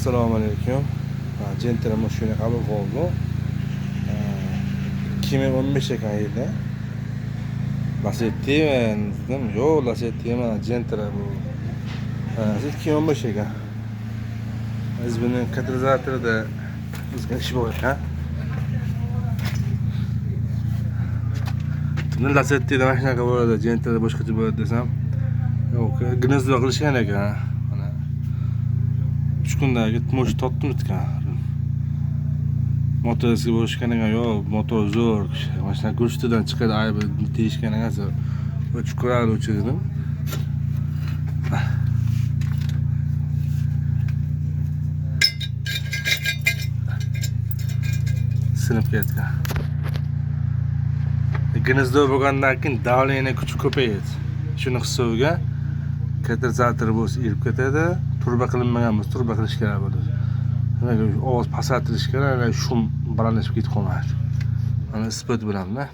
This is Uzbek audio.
Assalomu alaykum. Gentra mashina qabul qildi. 2015 ekan yili. Lasetti dedim, yo'q, Lasetti emas, Gentra bu. 2015 ekan. Biz buni katalizatorida bizga ish bor ekan. Buni Lasetti'da mana shunaqa bo'ladi, Gentra'da boshqacha bo'ladi desam, yo'q, gnezdo qilishgan ekan. Mana 3 kundagi mo'sh topdim ekan. Motorga bo'lishgan ekan, yo'q, motor zo'r. Mana shunaqa go'shtidan chiqadi, aybi deyishgan ekan. Uch ko'raruvchi dedim. Sinib ketgan. Gnezdo bo'lgandan keyin davleniya kuchi ko'payadi. Shuni hisobiga katalizator bo'lsa irib ketadi, turba qilinmagan bo'lsa turba qilish kerak bo'ladi. Demak, ovoz pasaytirish kerak, shum balandlashib ketib qolmaydi. Mana isbot bilan-da.